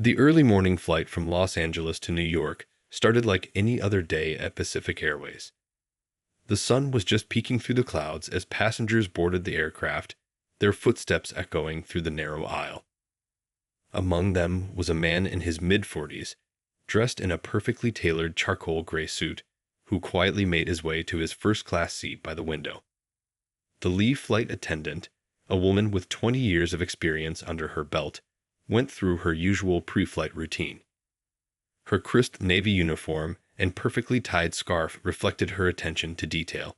The early morning flight from Los Angeles to New York started like any other day at Pacific Airways. The sun was just peeking through the clouds as passengers boarded the aircraft, their footsteps echoing through the narrow aisle. Among them was a man in his mid-40s, dressed in a perfectly tailored charcoal gray suit, who quietly made his way to his first-class seat by the window. The lead flight attendant, a woman with 20 years of experience under her belt, went through her usual pre-flight routine. Her crisp navy uniform and perfectly tied scarf reflected her attention to detail.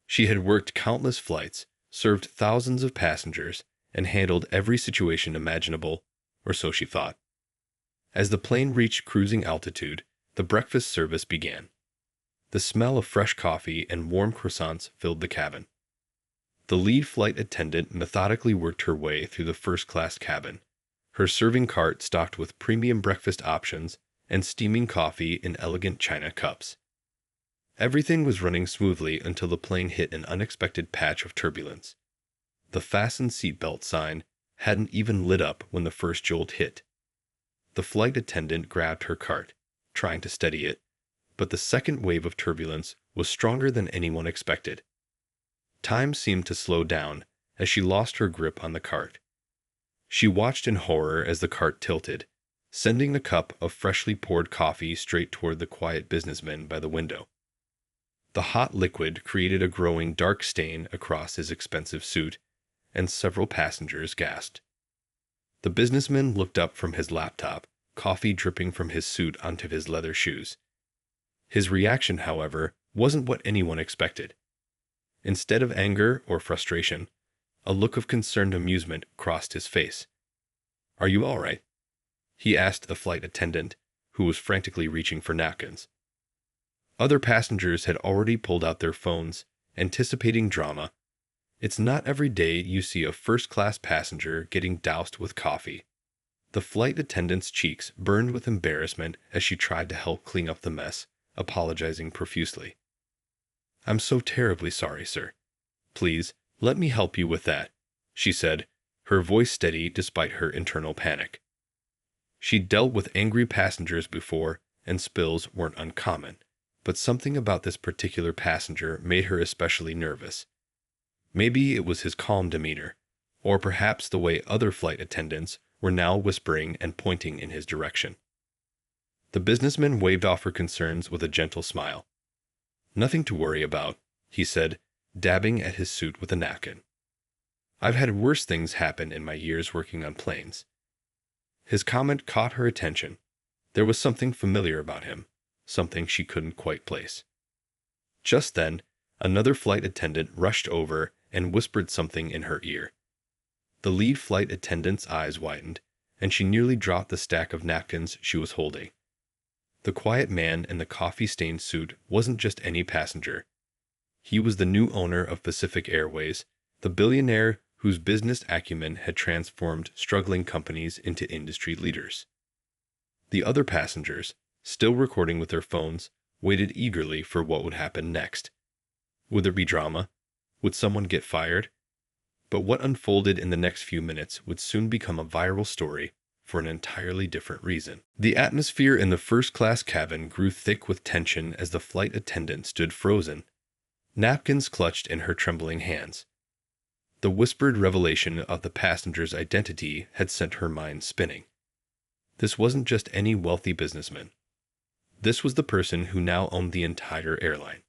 She had worked countless flights, served thousands of passengers, and handled every situation imaginable, or so she thought. As the plane reached cruising altitude, the breakfast service began. The smell of fresh coffee and warm croissants filled the cabin. The lead flight attendant methodically worked her way through the first-class cabin, her serving cart stocked with premium breakfast options and steaming coffee in elegant china cups. Everything was running smoothly until the plane hit an unexpected patch of turbulence. The fasten seatbelt sign hadn't even lit up when the first jolt hit. The flight attendant grabbed her cart, trying to steady it, but the second wave of turbulence was stronger than anyone expected. Time seemed to slow down as she lost her grip on the cart. She watched in horror as the cart tilted, sending the cup of freshly poured coffee straight toward the quiet businessman by the window. The hot liquid created a growing dark stain across his expensive suit, and several passengers gasped. The businessman looked up from his laptop, coffee dripping from his suit onto his leather shoes. His reaction, however, wasn't what anyone expected. Instead of anger or frustration, a look of concerned amusement crossed his face. "Are you all right?" he asked the flight attendant, who was frantically reaching for napkins. Other passengers had already pulled out their phones, anticipating drama. It's not every day you see a first-class passenger getting doused with coffee. The flight attendant's cheeks burned with embarrassment as she tried to help clean up the mess, apologizing profusely. "I'm so terribly sorry, sir. Please, let me help you with that," she said, her voice steady despite her internal panic. She'd dealt with angry passengers before, and spills weren't uncommon, but something about this particular passenger made her especially nervous. Maybe it was his calm demeanor, or perhaps the way other flight attendants were now whispering and pointing in his direction. The businessman waved off her concerns with a gentle smile. "Nothing to worry about," he said, dabbing at his suit with a napkin. "I've had worse things happen in my years working on planes." His comment caught her attention. There was something familiar about him, something she couldn't quite place. Just then, another flight attendant rushed over and whispered something in her ear. The lead flight attendant's eyes widened, and she nearly dropped the stack of napkins she was holding. The quiet man in the coffee-stained suit wasn't just any passenger. He was the new owner of Pacific Airways, the billionaire whose business acumen had transformed struggling companies into industry leaders. The other passengers, still recording with their phones, waited eagerly for what would happen next. Would there be drama? Would someone get fired? But what unfolded in the next few minutes would soon become a viral story for an entirely different reason. The atmosphere in the first-class cabin grew thick with tension as the flight attendant stood frozen, napkins clutched in her trembling hands. The whispered revelation of the passenger's identity had sent her mind spinning. This wasn't just any wealthy businessman. This was the person who now owned the entire airline.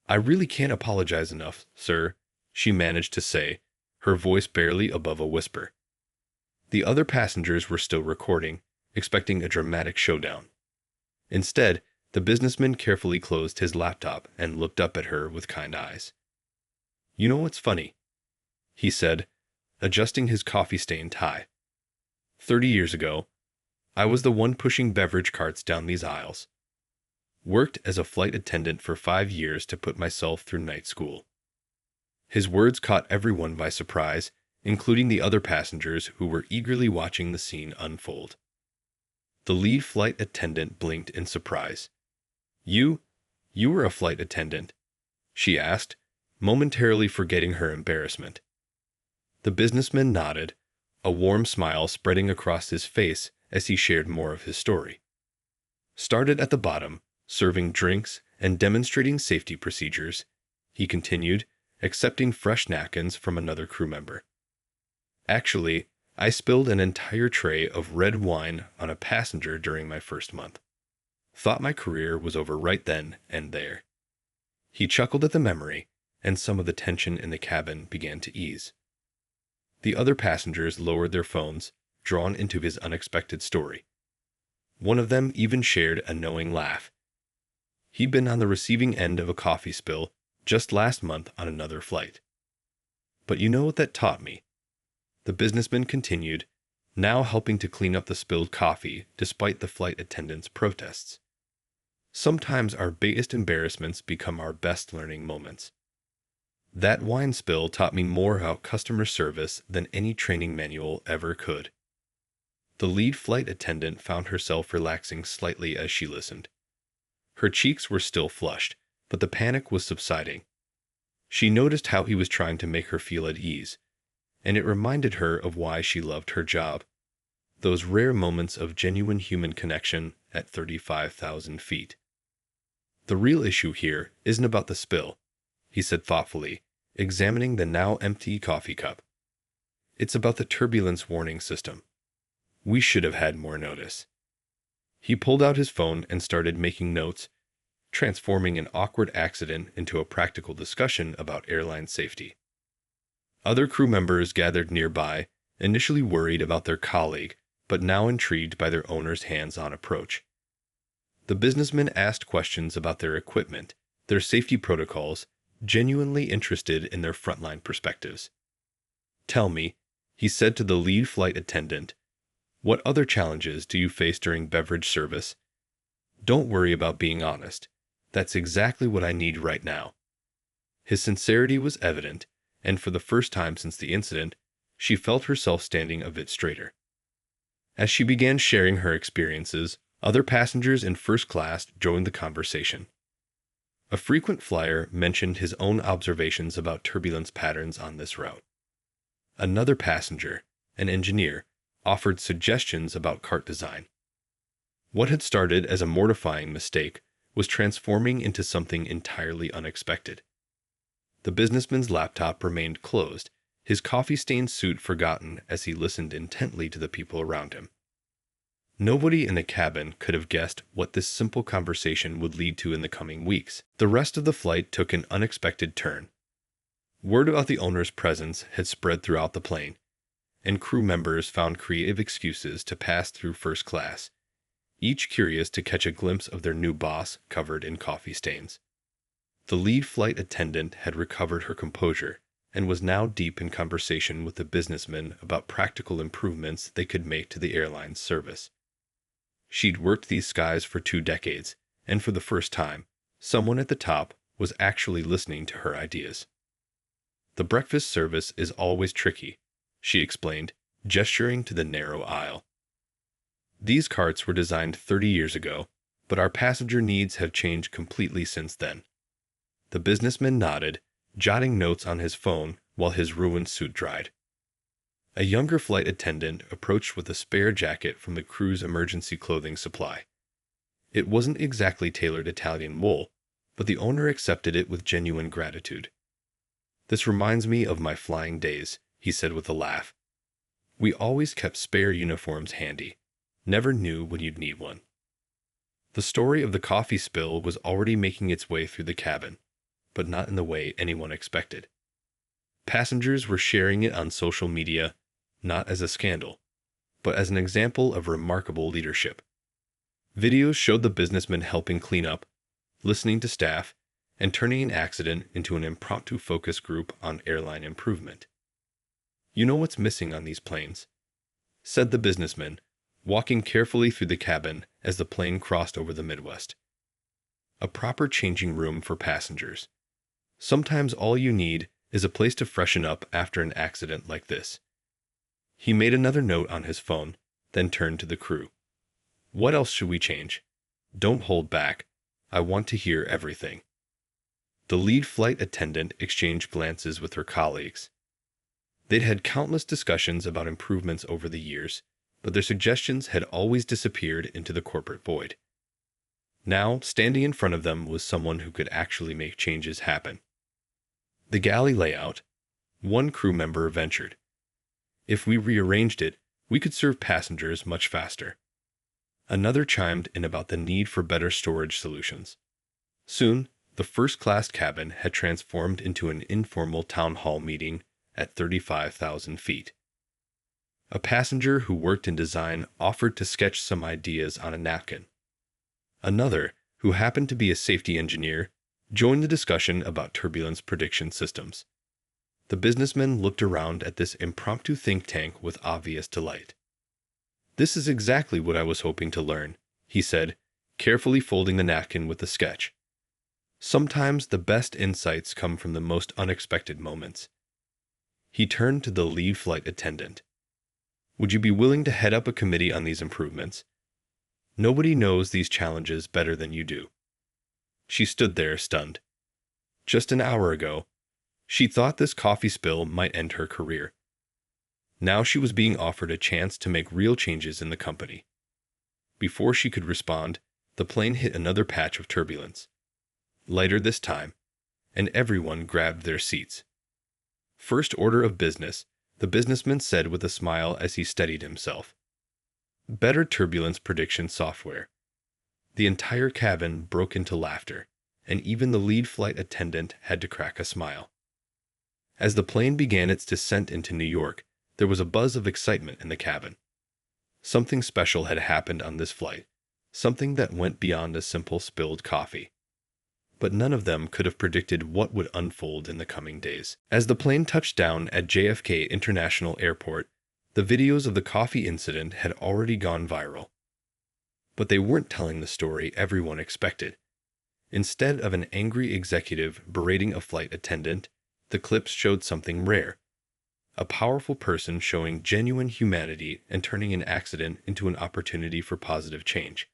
"I really can't apologize enough, sir," she managed to say, her voice barely above a whisper. The other passengers were still recording, expecting a dramatic showdown. Instead, the businessman carefully closed his laptop and looked up at her with kind eyes. "You know what's funny?" he said, adjusting his coffee-stained tie. 30 years ago, I was the one pushing beverage carts down these aisles. Worked as a flight attendant for 5 years to put myself through night school." His words caught everyone by surprise, including the other passengers who were eagerly watching the scene unfold. The lead flight attendant blinked in surprise. You were a flight attendant?" she asked, momentarily forgetting her embarrassment. The businessman nodded, a warm smile spreading across his face as he shared more of his story. Started at the bottom, serving drinks and demonstrating safety procedures, he continued, accepting fresh napkins from another crew member. Actually, I spilled an entire tray of red wine on a passenger during my first month. Thought my career was over right then and there. He chuckled at the memory, and some of the tension in the cabin began to ease. The other passengers lowered their phones, drawn into his unexpected story. One of them even shared a knowing laugh. He'd been on the receiving end of a coffee spill just last month on another flight. But you know what that taught me? The businessman continued, now helping to clean up the spilled coffee despite the flight attendant's protests. Sometimes our biggest embarrassments become our best learning moments. That wine spill taught me more about customer service than any training manual ever could. The lead flight attendant found herself relaxing slightly as she listened. Her cheeks were still flushed, but the panic was subsiding. She noticed how he was trying to make her feel at ease, and it reminded her of why she loved her job. Those rare moments of genuine human connection at 35,000 feet. The real issue here isn't about the spill, he said thoughtfully, examining the now empty coffee cup. It's about the turbulence warning system. We should have had more notice. He pulled out his phone and started making notes, transforming an awkward accident into a practical discussion about airline safety. Other crew members gathered nearby, initially worried about their colleague, but now intrigued by their owner's hands-on approach. The businessman asked questions about their equipment, their safety protocols, genuinely interested in their frontline perspectives. "Tell me," he said to the lead flight attendant, "what other challenges do you face during beverage service? Don't worry about being honest. That's exactly what I need right now." His sincerity was evident, and for the first time since the incident, she felt herself standing a bit straighter. As she began sharing her experiences, other passengers in first class joined the conversation. A frequent flyer mentioned his own observations about turbulence patterns on this route. Another passenger, an engineer, offered suggestions about cart design. What had started as a mortifying mistake was transforming into something entirely unexpected. The businessman's laptop remained closed, his coffee-stained suit forgotten as he listened intently to the people around him. Nobody in the cabin could have guessed what this simple conversation would lead to in the coming weeks. The rest of the flight took an unexpected turn. Word about the owner's presence had spread throughout the plane, and crew members found creative excuses to pass through first class, each curious to catch a glimpse of their new boss covered in coffee stains. The lead flight attendant had recovered her composure and was now deep in conversation with the businessman about practical improvements they could make to the airline's service. She'd worked these skies for 2 decades, and for the first time, someone at the top was actually listening to her ideas. "The breakfast service is always tricky," she explained, gesturing to the narrow aisle. "These carts were designed 30 years ago, but our passenger needs have changed completely since then." The businessman nodded, jotting notes on his phone while his ruined suit dried. A younger flight attendant approached with a spare jacket from the crew's emergency clothing supply. It wasn't exactly tailored Italian wool, but the owner accepted it with genuine gratitude. "This reminds me of my flying days," he said with a laugh. "We always kept spare uniforms handy. Never knew when you'd need one." The story of the coffee spill was already making its way through the cabin, but not in the way anyone expected. Passengers were sharing it on social media, not as a scandal, but as an example of remarkable leadership. Videos showed the businessman helping clean up, listening to staff, and turning an accident into an impromptu focus group on airline improvement. "You know what's missing on these planes?" said the businessman, walking carefully through the cabin as the plane crossed over the Midwest. "A proper changing room for passengers. Sometimes all you need is a place to freshen up after an accident like this." He made another note on his phone, then turned to the crew. "What else should we change? Don't hold back. I want to hear everything." The lead flight attendant exchanged glances with her colleagues. They'd had countless discussions about improvements over the years, but their suggestions had always disappeared into the corporate void. Now, standing in front of them was someone who could actually make changes happen. The galley layout, one crew member ventured. If we rearranged it, we could serve passengers much faster. Another chimed in about the need for better storage solutions. Soon, the first-class cabin had transformed into an informal town hall meeting at 35,000 feet. A passenger who worked in design offered to sketch some ideas on a napkin. Another, who happened to be a safety engineer, joined the discussion about turbulence prediction systems. The businessman looked around at this impromptu think tank with obvious delight. "This is exactly what I was hoping to learn," he said, carefully folding the napkin with the sketch. "Sometimes the best insights come from the most unexpected moments." He turned to the lead flight attendant. "Would you be willing to head up a committee on these improvements? Nobody knows these challenges better than you do." She stood there, stunned. Just an hour ago, she thought this coffee spill might end her career. Now she was being offered a chance to make real changes in the company. Before she could respond, the plane hit another patch of turbulence. Lighter this time, and everyone grabbed their seats. "First order of business," the businessman said with a smile as he steadied himself. "Better turbulence prediction software." The entire cabin broke into laughter, and even the lead flight attendant had to crack a smile. As the plane began its descent into New York, there was a buzz of excitement in the cabin. Something special had happened on this flight, something that went beyond a simple spilled coffee. But none of them could have predicted what would unfold in the coming days. As the plane touched down at JFK International Airport, the videos of the coffee incident had already gone viral. But they weren't telling the story everyone expected. Instead of an angry executive berating a flight attendant, the clips showed something rare. A powerful person showing genuine humanity and turning an accident into an opportunity for positive change.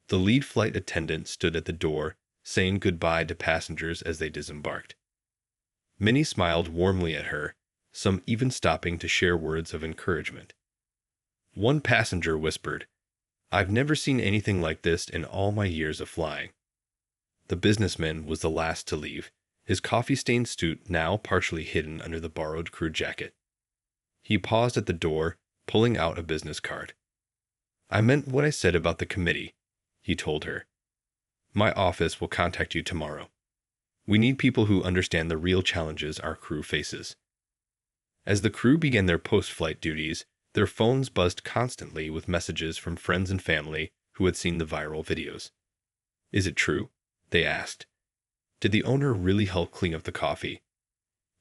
The lead flight attendant stood at the door, saying goodbye to passengers as they disembarked. Many smiled warmly at her, some even stopping to share words of encouragement. One passenger whispered, "I've never seen anything like this in all my years of flying." The businessman was the last to leave, his coffee-stained suit now partially hidden under the borrowed crew jacket. He paused at the door, pulling out a business card. "I meant what I said about the committee," he told her. "My office will contact you tomorrow. We need people who understand the real challenges our crew faces." As the crew began their post-flight duties, their phones buzzed constantly with messages from friends and family who had seen the viral videos. "Is it true?" they asked. "Did the owner really help clean up the coffee?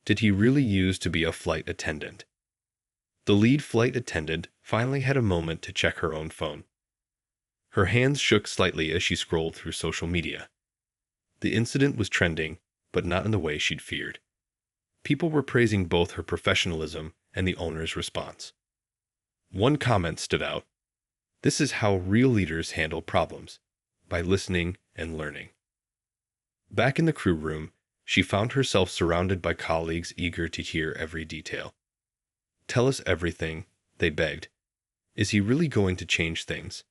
Did he really use to be a flight attendant?" The lead flight attendant finally had a moment to check her own phone. Her hands shook slightly as she scrolled through social media. The incident was trending, but not in the way she'd feared. People were praising both her professionalism and the owner's response. One comment stood out. "This is how real leaders handle problems, by listening and learning." Back in the crew room, she found herself surrounded by colleagues eager to hear every detail. "Tell us everything," they begged. "Is he really going to change things?"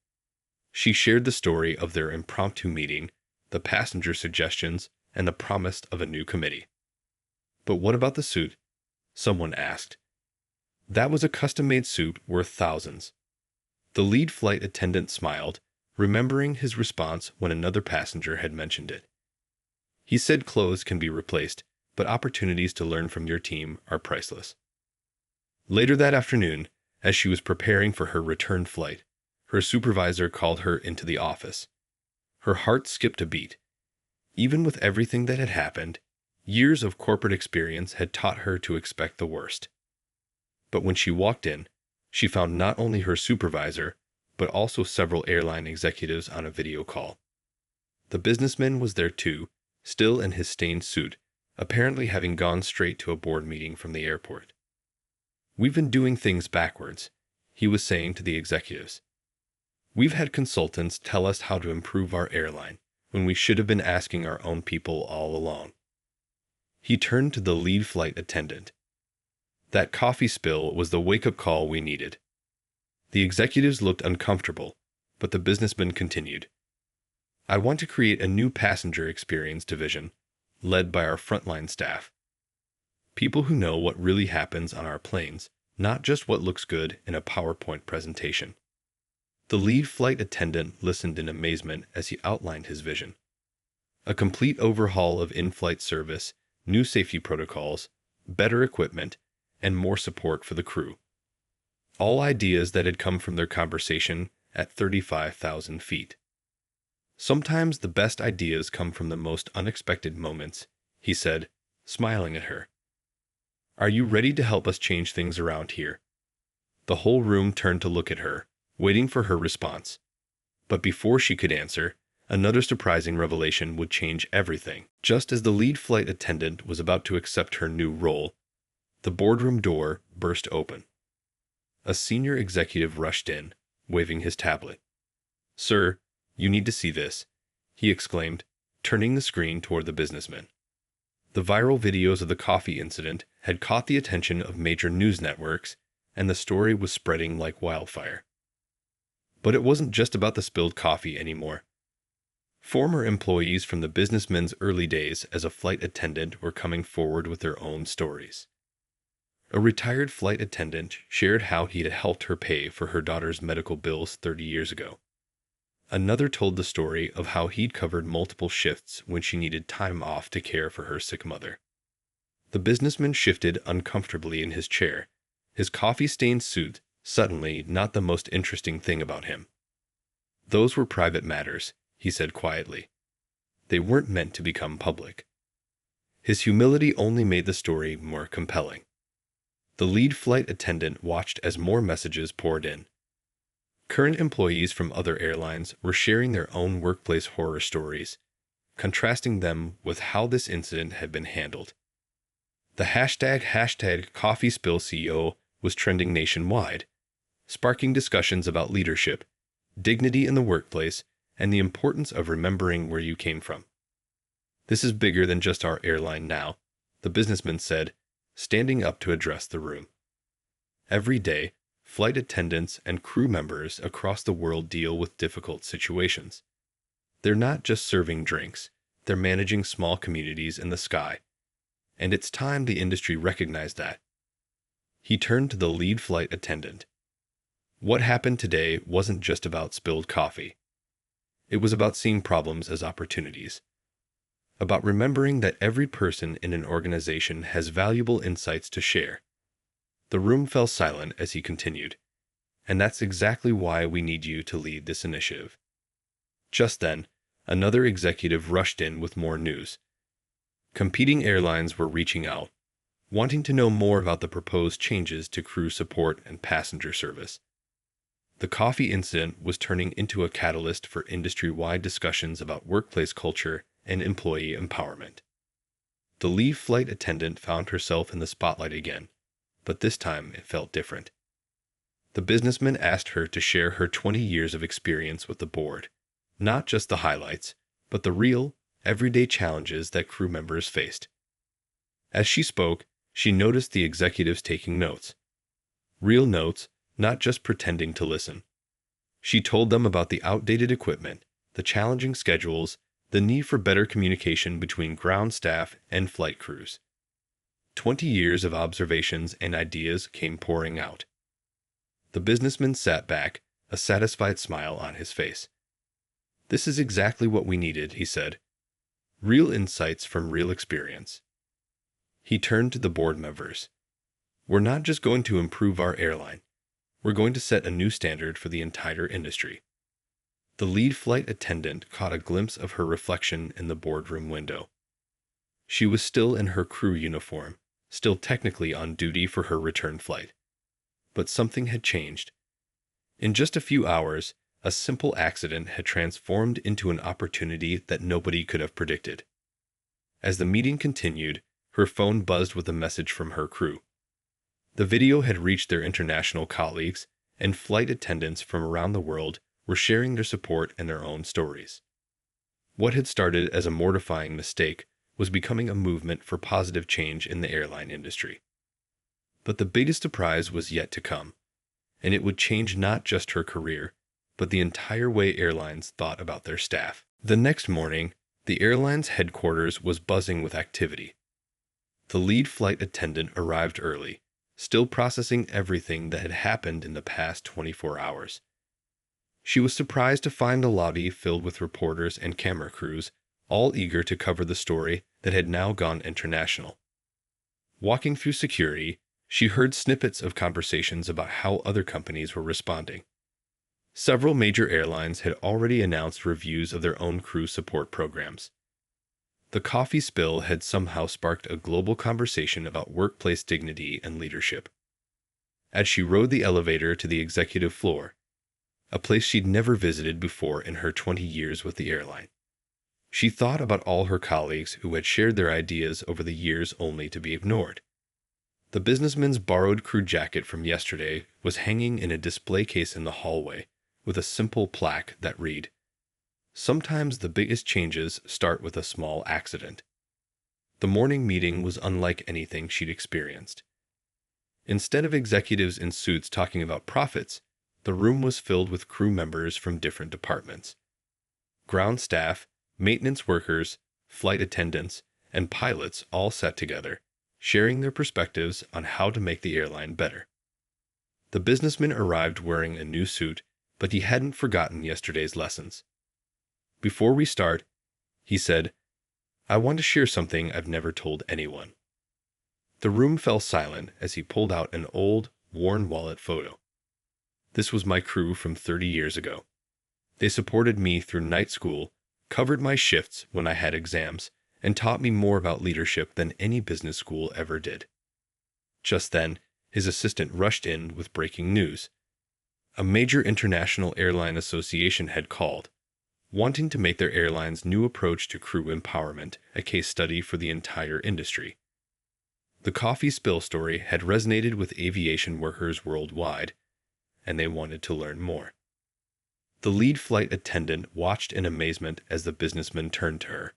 She shared the story of their impromptu meeting, the passenger suggestions, and the promise of a new committee. "But what about the suit?" someone asked. "That was a custom-made suit worth thousands." The lead flight attendant smiled, remembering his response when another passenger had mentioned it. He said clothes can be replaced, but opportunities to learn from your team are priceless. Later that afternoon, as she was preparing for her return flight, her supervisor called her into the office. Her heart skipped a beat. Even with everything that had happened, years of corporate experience had taught her to expect the worst. But when she walked in, she found not only her supervisor, but also several airline executives on a video call. The businessman was there too, still in his stained suit, apparently having gone straight to a board meeting from the airport. "We've been doing things backwards," he was saying to the executives. "We've had consultants tell us how to improve our airline, when we should have been asking our own people all along." He turned to the lead flight attendant. "That coffee spill was the wake-up call we needed." The executives looked uncomfortable, but the businessman continued. I want to create a new passenger experience division, led by our frontline staff. People who know what really happens on our planes, not just what looks good in a PowerPoint presentation. The lead flight attendant listened in amazement as he outlined his vision. A complete overhaul of in-flight service, new safety protocols, better equipment, and more support for the crew. All ideas that had come from their conversation at 35,000 feet. Sometimes the best ideas come from the most unexpected moments, he said, smiling at her. Are you ready to help us change things around here? The whole room turned to look at her, waiting for her response. But before she could answer, another surprising revelation would change everything. Just as the lead flight attendant was about to accept her new role, the boardroom door burst open. A senior executive rushed in, waving his tablet. Sir, you need to see this, he exclaimed, turning the screen toward the businessman. The viral videos of the coffee incident had caught the attention of major news networks, and the story was spreading like wildfire. But it wasn't just about the spilled coffee anymore. Former employees from the businessman's early days as a flight attendant were coming forward with their own stories. A retired flight attendant shared how he had helped her pay for her daughter's medical bills 30 years ago. Another told the story of how he'd covered multiple shifts when she needed time off to care for her sick mother. The businessman shifted uncomfortably in his chair, his coffee-stained suit suddenly not the most interesting thing about him. Those were private matters, he said quietly. They weren't meant to become public. His humility only made the story more compelling. The lead flight attendant watched as more messages poured in. Current employees from other airlines were sharing their own workplace horror stories, contrasting them with how this incident had been handled. The hashtag #CoffeeSpillCEO was trending nationwide, sparking discussions about leadership, dignity in the workplace, and the importance of remembering where you came from. This is bigger than just our airline now, the businessman said, standing up to address the room. Every day, flight attendants and crew members across the world deal with difficult situations. They're not just serving drinks, they're managing small communities in the sky. And it's time the industry recognized that. He turned to the lead flight attendant. What happened today wasn't just about spilled coffee. It was about seeing problems as opportunities. About remembering that every person in an organization has valuable insights to share. The room fell silent as he continued. And that's exactly why we need you to lead this initiative. Just then, another executive rushed in with more news. Competing airlines were reaching out, wanting to know more about the proposed changes to crew support and passenger service. The coffee incident was turning into a catalyst for industry-wide discussions about workplace culture and employee empowerment. The lead flight attendant found herself in the spotlight again, but this time it felt different. The businessman asked her to share her 20 years of experience with the board, not just the highlights, but the real, everyday challenges that crew members faced. As she spoke, she noticed the executives taking notes. Real notes, not just pretending to listen. She told them about the outdated equipment, the challenging schedules, the need for better communication between ground staff and flight crews. 20 years of observations and ideas came pouring out. The businessman sat back, a satisfied smile on his face. This is exactly what we needed, he said. Real insights from real experience. He turned to the board members. We're not just going to improve our airline. We're going to set a new standard for the entire industry. The lead flight attendant caught a glimpse of her reflection in the boardroom window. She was still in her crew uniform, still technically on duty for her return flight. But something had changed. In just a few hours, a simple accident had transformed into an opportunity that nobody could have predicted. As the meeting continued, her phone buzzed with a message from her crew. The video had reached their international colleagues, and flight attendants from around the world were sharing their support and their own stories. What had started as a mortifying mistake was becoming a movement for positive change in the airline industry. But the biggest surprise was yet to come. and it would change not just her career, but the entire way airlines thought about their staff. The next morning, the airline's headquarters was buzzing with activity. The lead flight attendant arrived early, still processing everything that had happened in the past 24 hours. She was surprised to find the lobby filled with reporters and camera crews, all eager to cover the story that had now gone international. Walking through security, she heard snippets of conversations about how other companies were responding. Several major airlines had already announced reviews of their own crew support programs. The coffee spill had somehow sparked a global conversation about workplace dignity and leadership. As she rode the elevator to the executive floor, a place she'd never visited before in her 20 years with the airline, she thought about all her colleagues who had shared their ideas over the years only to be ignored. The businessman's borrowed crew jacket from yesterday was hanging in a display case in the hallway with a simple plaque that read, "Sometimes the biggest changes start with a small accident." The morning meeting was unlike anything she'd experienced. Instead of executives in suits talking about profits, the room was filled with crew members from different departments. Ground staff, maintenance workers, flight attendants, and pilots all sat together, sharing their perspectives on how to make the airline better. The businessman arrived wearing a new suit, but he hadn't forgotten yesterday's lessons. "Before we start," he said, "I want to share something I've never told anyone." The room fell silent as he pulled out an old, worn wallet photo. "This was my crew from 30 years ago. They supported me through night school, covered my shifts when I had exams, and taught me more about leadership than any business school ever did." Just then, his assistant rushed in with breaking news. A major international airline association had called, wanting to make their airline's new approach to crew empowerment a case study for the entire industry. The coffee spill story had resonated with aviation workers worldwide, and they wanted to learn more. The lead flight attendant watched in amazement as the businessman turned to her.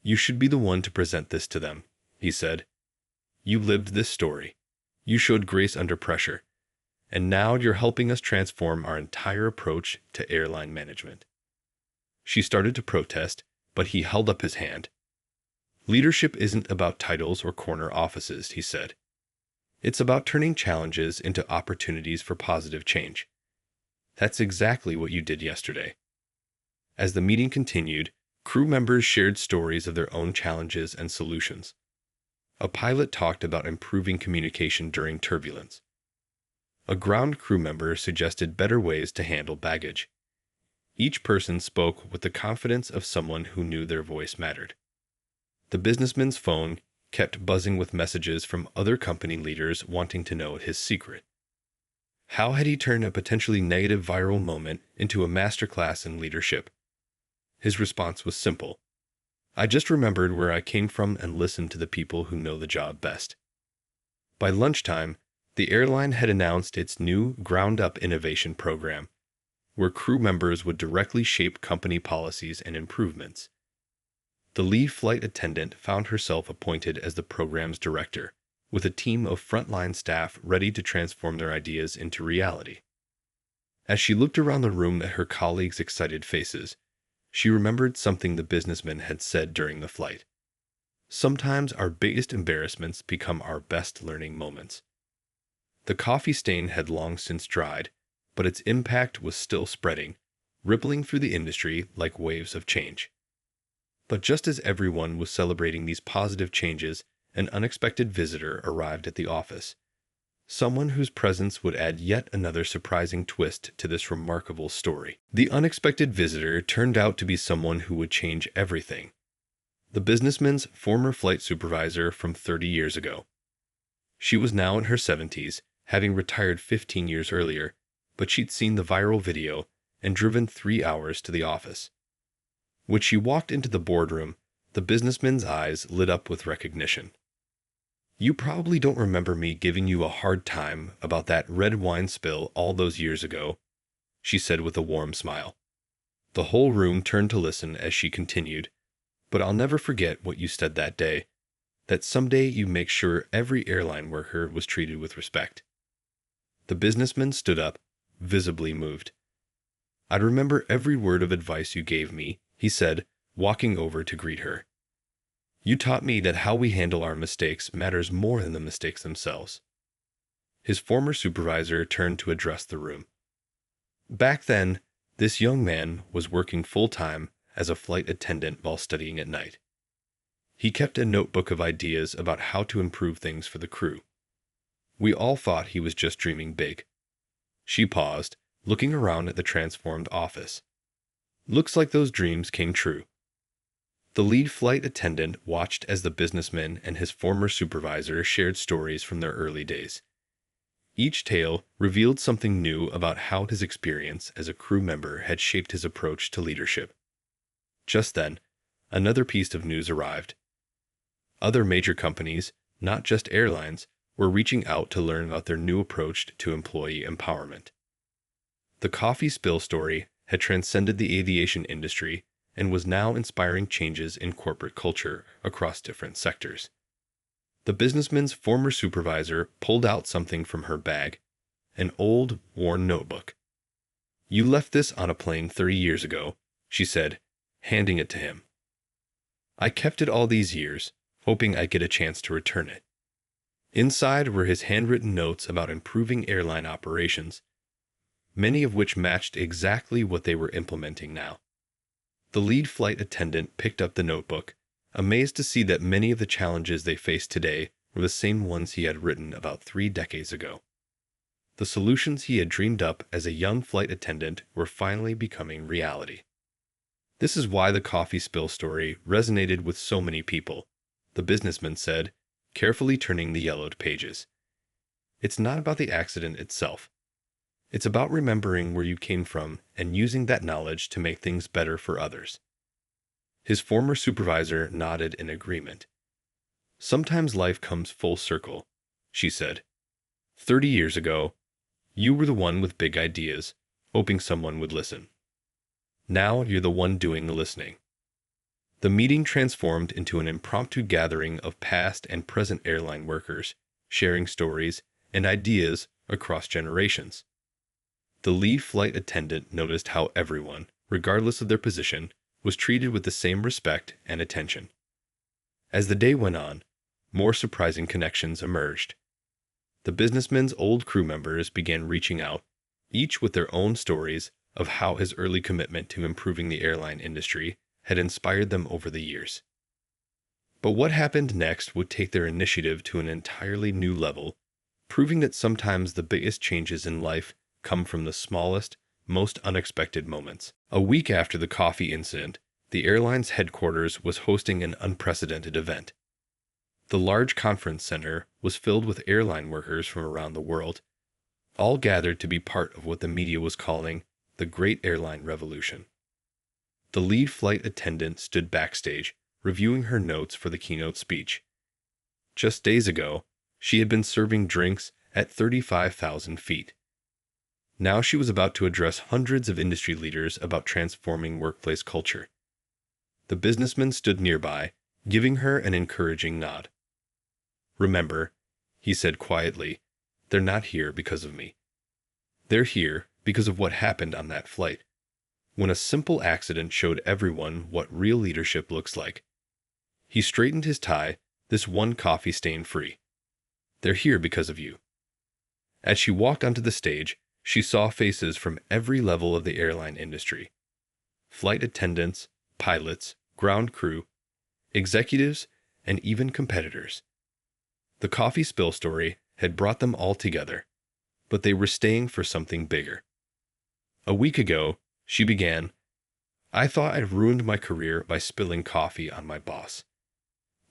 "You should be the one to present this to them," he said. "You lived this story. You showed grace under pressure. And now you're helping us transform our entire approach to airline management." She started to protest, but he held up his hand. "Leadership isn't about titles or corner offices," he said. "It's about turning challenges into opportunities for positive change. That's exactly what you did yesterday." As the meeting continued, crew members shared stories of their own challenges and solutions. A pilot talked about improving communication during turbulence. A ground crew member suggested better ways to handle baggage. Each person spoke with the confidence of someone who knew their voice mattered. The businessman's phone kept buzzing with messages from other company leaders wanting to know his secret. How had he turned a potentially negative viral moment into a masterclass in leadership? His response was simple. "I just remembered where I came from and listened to the people who know the job best." By lunchtime, the airline had announced its new ground-up innovation program, where crew members would directly shape company policies and improvements. The lead flight attendant found herself appointed as the program's director, with a team of frontline staff ready to transform their ideas into reality. As she looked around the room at her colleagues' excited faces, she remembered something the businessman had said during the flight. "Sometimes our biggest embarrassments become our best learning moments." The coffee stain had long since dried, but its impact was still spreading, rippling through the industry like waves of change. But just as everyone was celebrating these positive changes, an unexpected visitor arrived at the office. Someone whose presence would add yet another surprising twist to this remarkable story. The unexpected visitor turned out to be someone who would change everything. The businessman's former flight supervisor from 30 years ago. She was now in her 70s, having retired 15 years earlier, but she'd seen the viral video and driven 3 hours to the office. When she walked into the boardroom, the businessman's eyes lit up with recognition. "You probably don't remember me giving you a hard time about that red wine spill all those years ago," she said with a warm smile. The whole room turned to listen as she continued, "But I'll never forget what you said that day, that someday you make sure every airline worker was treated with respect." The businessman stood up, visibly moved. "I'd remember every word of advice you gave me," he said, walking over to greet her. "You taught me that how we handle our mistakes matters more than the mistakes themselves." His former supervisor turned to address the room. Back then, this young man was working full-time as a flight attendant while studying at night. He kept a notebook of ideas about how to improve things for the crew. We all thought he was just dreaming big. She paused, looking around at the transformed office. "Looks like those dreams came true." The lead flight attendant watched as the businessman and his former supervisor shared stories from their early days. Each tale revealed something new about how his experience as a crew member had shaped his approach to leadership. Just then, another piece of news arrived. Other major companies, not just airlines, were reaching out to learn about their new approach to employee empowerment. The coffee spill story had transcended the aviation industry and was now inspiring changes in corporate culture across different sectors. The businessman's former supervisor pulled out something from her bag, an old, worn notebook. "You left this on a plane 30 years ago," she said, handing it to him. "I kept it all these years, hoping I'd get a chance to return it." Inside were his handwritten notes about improving airline operations, many of which matched exactly what they were implementing now. The lead flight attendant picked up the notebook, amazed to see that many of the challenges they face today were the same ones he had written about 3 decades ago. The solutions he had dreamed up as a young flight attendant were finally becoming reality. "This is why the coffee spill story resonated with so many people," the businessman said, carefully turning the yellowed pages. "It's not about the accident itself. It's about remembering where you came from and using that knowledge to make things better for others." His former supervisor nodded in agreement. "Sometimes life comes full circle," she said. 30 years ago, you were the one with big ideas, hoping someone would listen. Now you're the one doing the listening." The meeting transformed into an impromptu gathering of past and present airline workers, sharing stories and ideas across generations. The lead flight attendant noticed how everyone, regardless of their position, was treated with the same respect and attention. As the day went on, more surprising connections emerged. The businessman's old crew members began reaching out, each with their own stories of how his early commitment to improving the airline industry had inspired them over the years. But what happened next would take their initiative to an entirely new level, proving that sometimes the biggest changes in life come from the smallest, most unexpected moments. A week after the coffee incident, the airline's headquarters was hosting an unprecedented event. The large conference center was filled with airline workers from around the world, all gathered to be part of what the media was calling the Great Airline Revolution. The lead flight attendant stood backstage, reviewing her notes for the keynote speech. Just days ago, she had been serving drinks at 35,000 feet. Now she was about to address hundreds of industry leaders about transforming workplace culture. The businessman stood nearby, giving her an encouraging nod. "Remember," he said quietly, "they're not here because of me. They're here because of what happened on that flight, when a simple accident showed everyone what real leadership looks like." He straightened his tie, this one coffee stain free. "They're here because of you." As she walked onto the stage, she saw faces from every level of the airline industry. Flight attendants, pilots, ground crew, executives, and even competitors. The coffee spill story had brought them all together, but they were staying for something bigger. A week ago, she began, "I thought I'd ruined my career by spilling coffee on my boss."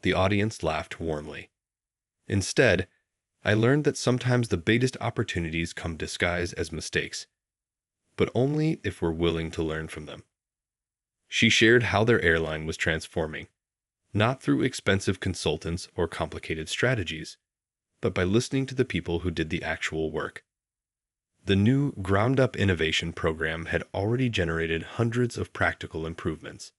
The audience laughed warmly. "Instead, I learned that sometimes the biggest opportunities come disguised as mistakes, but only if we're willing to learn from them." She shared how their airline was transforming, not through expensive consultants or complicated strategies, but by listening to the people who did the actual work. The new ground-up innovation program had already generated hundreds of practical improvements.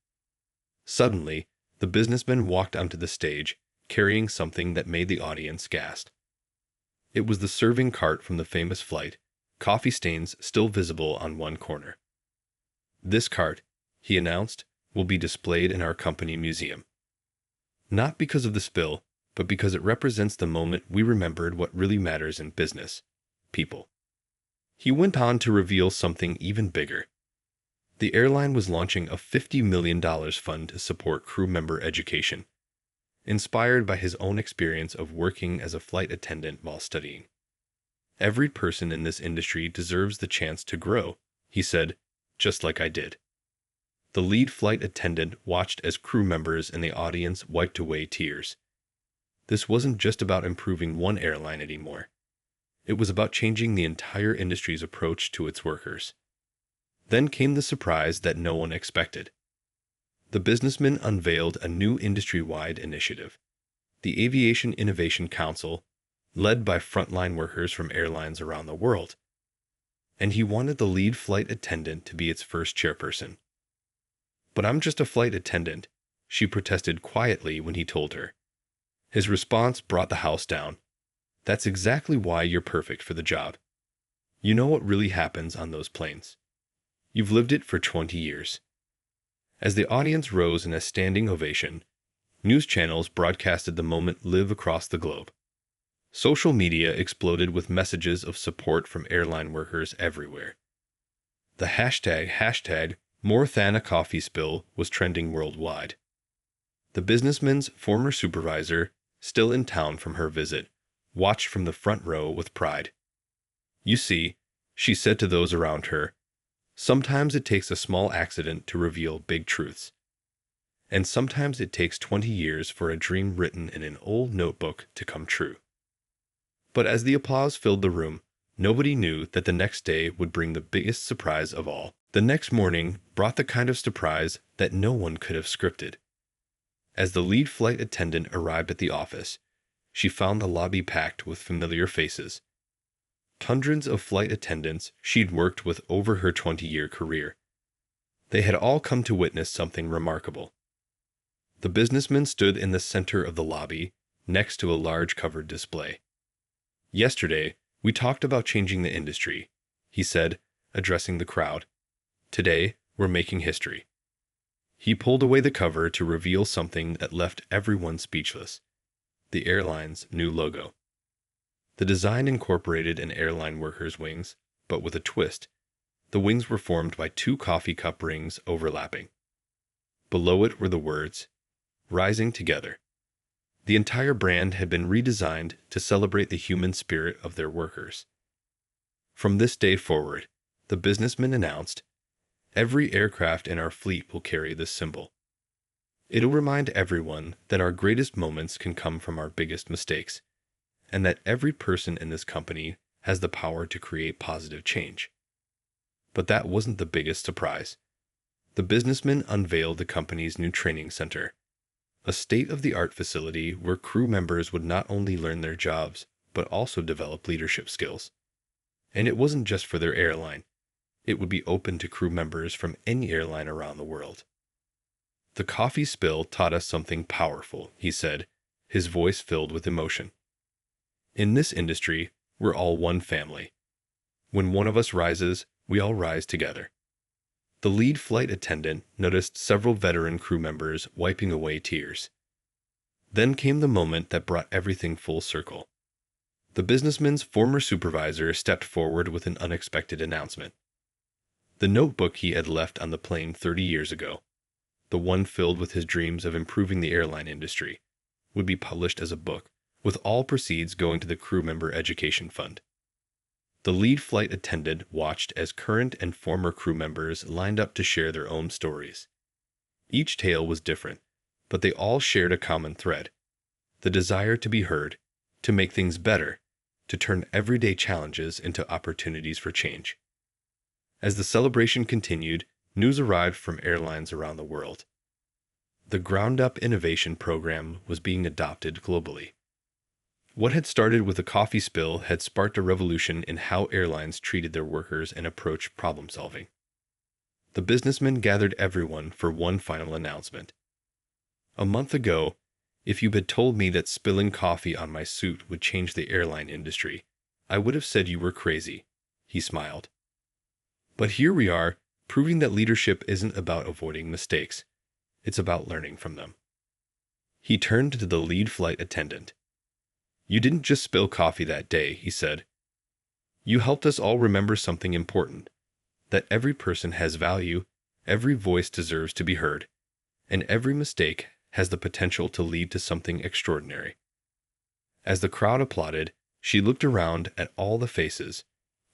Suddenly, the businessman walked onto the stage, carrying something that made the audience gasp. It was the serving cart from the famous flight, coffee stains still visible on one corner. "This cart," he announced, "will be displayed in our company museum. Not because of the spill, but because it represents the moment we remembered what really matters in business: people." He went on to reveal something even bigger. The airline was launching a $50 million fund to support crew member education, inspired by his own experience of working as a flight attendant while studying. "Every person in this industry deserves the chance to grow," he said, "just like I did." The lead flight attendant watched as crew members in the audience wiped away tears. This wasn't just about improving one airline anymore. It was about changing the entire industry's approach to its workers. Then came the surprise that no one expected. The businessman unveiled a new industry-wide initiative, the Aviation Innovation Council, led by frontline workers from airlines around the world. And he wanted the lead flight attendant to be its first chairperson. "But I'm just a flight attendant," she protested quietly when he told her. His response brought the house down. "That's exactly why you're perfect for the job. You know what really happens on those planes. You've lived it for 20 years. As the audience rose in a standing ovation, news channels broadcasted the moment live across the globe. Social media exploded with messages of support from airline workers everywhere. The hashtag more than a coffee spill was trending worldwide. The businessman's former supervisor, still in town from her visit, watched from the front row with pride. "You see," she said to those around her, "sometimes it takes a small accident to reveal big truths. And sometimes it takes 20 years for a dream written in an old notebook to come true." But as the applause filled the room, nobody knew that the next day would bring the biggest surprise of all. The next morning brought the kind of surprise that no one could have scripted. As the lead flight attendant arrived at the office, she found the lobby packed with familiar faces. Hundreds of flight attendants she'd worked with over her 20-year career. They had all come to witness something remarkable. The businessman stood in the center of the lobby, next to a large covered display. "Yesterday, we talked about changing the industry," he said, addressing the crowd. "Today, we're making history." He pulled away the cover to reveal something that left everyone speechless: the airline's new logo. The design incorporated an airline worker's wings, but with a twist. The wings were formed by two coffee cup rings overlapping. Below it were the words, "Rising Together." The entire brand had been redesigned to celebrate the human spirit of their workers. From this day forward, the businessman announced, "Every aircraft in our fleet will carry this symbol. It'll remind everyone that our greatest moments can come from our biggest mistakes, and that every person in this company has the power to create positive change." But that wasn't the biggest surprise. The businessman unveiled the company's new training center, a state-of-the-art facility where crew members would not only learn their jobs, but also develop leadership skills. And it wasn't just for their airline. It would be open to crew members from any airline around the world. "The coffee spill taught us something powerful," he said, his voice filled with emotion. "In this industry, we're all one family. When one of us rises, we all rise together." The lead flight attendant noticed several veteran crew members wiping away tears. Then came the moment that brought everything full circle. The businessman's former supervisor stepped forward with an unexpected announcement. The notebook he had left on the plane 30 years ago, the one filled with his dreams of improving the airline industry, would be published as a book, with all proceeds going to the crew member education fund. The lead flight attendant watched as current and former crew members lined up to share their own stories. Each tale was different, but they all shared a common thread: the desire to be heard, to make things better, to turn everyday challenges into opportunities for change. As the celebration continued, news arrived from airlines around the world. The ground-up innovation program was being adopted globally. What had started with a coffee spill had sparked a revolution in how airlines treated their workers and approached problem-solving. The businessman gathered everyone for one final announcement. A month ago, If you had told me that spilling coffee on my suit would change the airline industry, I would have said you were crazy. He smiled. But here we are, proving that leadership isn't about avoiding mistakes. It's about learning from them. He turned to the lead flight attendant. You didn't just spill coffee that day, he said. You helped us all remember something important, that every person has value, every voice deserves to be heard, and every mistake has the potential to lead to something extraordinary. As the crowd applauded, she looked around at all the faces,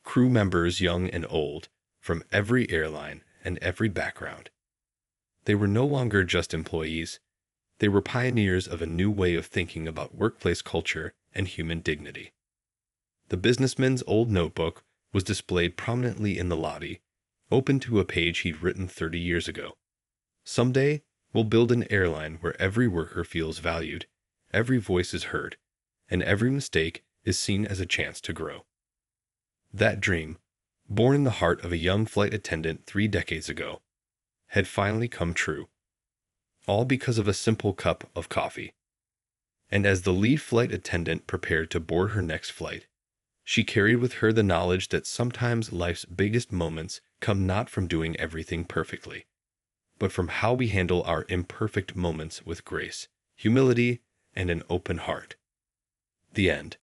crew members young and old, from every airline and every background. They were no longer just employees. They were pioneers of a new way of thinking about workplace culture and human dignity. The businessman's old notebook was displayed prominently in the lobby, open to a page he'd written 30 years ago. Someday, we'll build an airline where every worker feels valued, every voice is heard, and every mistake is seen as a chance to grow. That dream, born in the heart of a young flight attendant 3 decades ago, had finally come true, all because of a simple cup of coffee. And as the lead flight attendant prepared to board her next flight, she carried with her the knowledge that sometimes life's biggest moments come not from doing everything perfectly, but from how we handle our imperfect moments with grace, humility, and an open heart. The end.